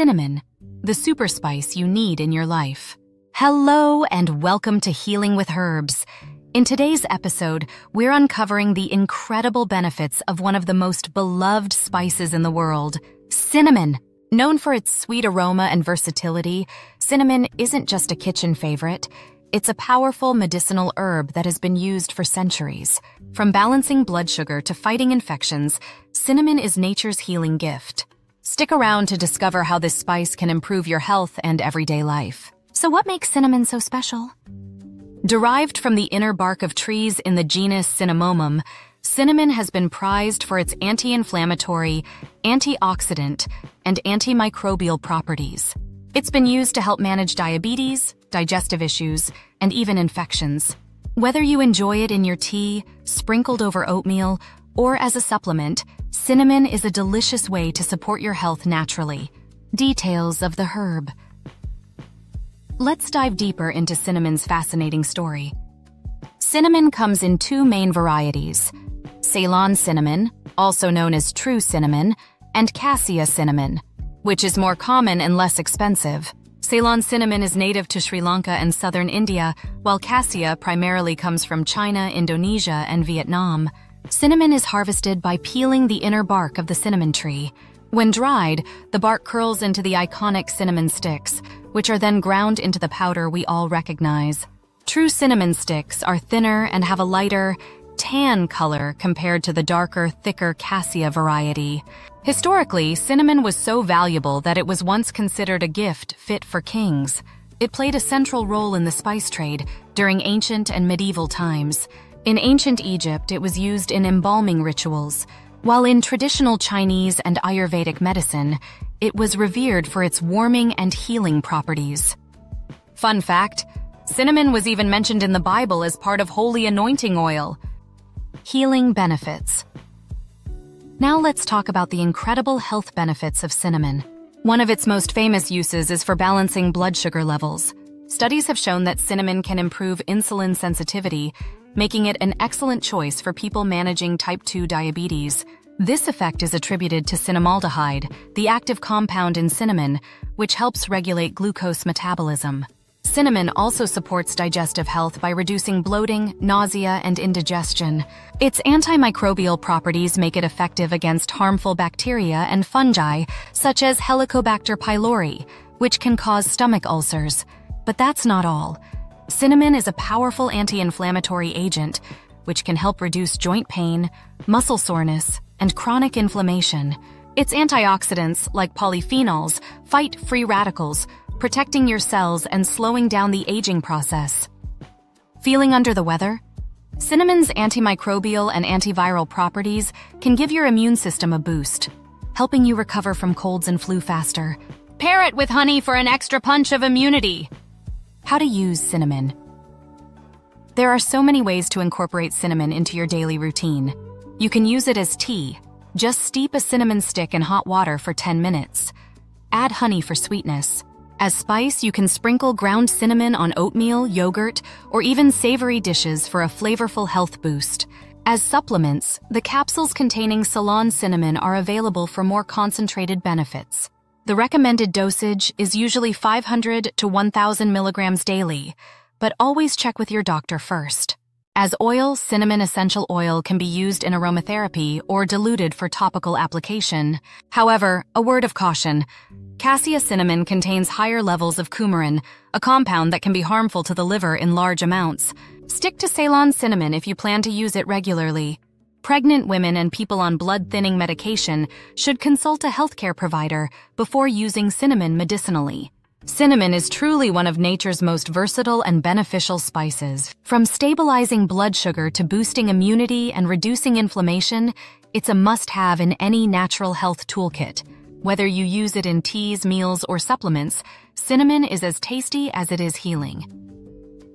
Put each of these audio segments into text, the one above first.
cinnamon, the super spice you need in your life. Hello and welcome to Healing with Herbs. In today's episode, we're uncovering the incredible benefits of one of the most beloved spices in the world, cinnamon. Known for its sweet aroma and versatility, cinnamon isn't just a kitchen favorite. It's a powerful medicinal herb that has been used for centuries. From balancing blood sugar to fighting infections, cinnamon is nature's healing gift. Stick around to discover how this spice can improve your health and everyday life. So what makes cinnamon so special? Derived from the inner bark of trees in the genus Cinnamomum, cinnamon has been prized for its anti-inflammatory, antioxidant, and antimicrobial properties. It's been used to help manage diabetes, digestive issues, and even infections. Whether you enjoy it in your tea, sprinkled over oatmeal, or as a supplement, cinnamon is a delicious way to support your health naturally. Details of the herb. Let's dive deeper into cinnamon's fascinating story. Cinnamon comes in two main varieties: Ceylon cinnamon, also known as true cinnamon, and Cassia cinnamon, which is more common and less expensive. Ceylon cinnamon is native to Sri Lanka and southern India, while Cassia primarily comes from China, Indonesia, and Vietnam. Cinnamon is harvested by peeling the inner bark of the cinnamon tree. When dried, the bark curls into the iconic cinnamon sticks, which are then ground into the powder we all recognize. True cinnamon sticks are thinner and have a lighter, tan color compared to the darker, thicker Cassia variety. Historically, cinnamon was so valuable that it was once considered a gift fit for kings. It played a central role in the spice trade during ancient and medieval times. In ancient Egypt, it was used in embalming rituals, while in traditional Chinese and Ayurvedic medicine, it was revered for its warming and healing properties. Fun fact, cinnamon was even mentioned in the Bible as part of holy anointing oil. Healing benefits. Now let's talk about the incredible health benefits of cinnamon. One of its most famous uses is for balancing blood sugar levels. Studies have shown that cinnamon can improve insulin sensitivity, making it an excellent choice for people managing type 2 diabetes. This effect is attributed to cinnamaldehyde, the active compound in cinnamon, which helps regulate glucose metabolism. Cinnamon also supports digestive health by reducing bloating, nausea, and indigestion. Its antimicrobial properties make it effective against harmful bacteria and fungi, such as Helicobacter pylori, which can cause stomach ulcers. But that's not all. Cinnamon is a powerful anti-inflammatory agent, which can help reduce joint pain, muscle soreness, and chronic inflammation. Its antioxidants, like polyphenols, fight free radicals, protecting your cells and slowing down the aging process. Feeling under the weather? Cinnamon's antimicrobial and antiviral properties can give your immune system a boost, helping you recover from colds and flu faster. Pair it with honey for an extra punch of immunity. How to use cinnamon. There are so many ways to incorporate cinnamon into your daily routine. You can use it as tea. Just steep a cinnamon stick in hot water for 10 minutes. Add honey for sweetness. As spice, you can sprinkle ground cinnamon on oatmeal, yogurt, or even savory dishes for a flavorful health boost. As supplements, the capsules containing Ceylon cinnamon are available for more concentrated benefits. The recommended dosage is usually 500 to 1,000 milligrams daily, but always check with your doctor first. As oil, cinnamon essential oil can be used in aromatherapy or diluted for topical application. However, a word of caution. Cassia cinnamon contains higher levels of coumarin, a compound that can be harmful to the liver in large amounts. Stick to Ceylon cinnamon if you plan to use it regularly. Pregnant women and people on blood-thinning medication should consult a healthcare provider before using cinnamon medicinally. Cinnamon is truly one of nature's most versatile and beneficial spices. From stabilizing blood sugar to boosting immunity and reducing inflammation, it's a must-have in any natural health toolkit. Whether you use it in teas, meals, or supplements, cinnamon is as tasty as it is healing.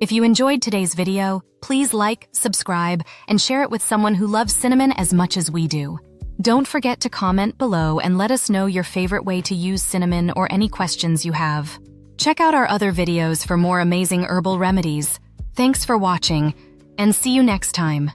If you enjoyed today's video, please like, subscribe, and share it with someone who loves cinnamon as much as we do. Don't forget to comment below and let us know your favorite way to use cinnamon or any questions you have. Check out our other videos for more amazing herbal remedies. Thanks for watching, and see you next time.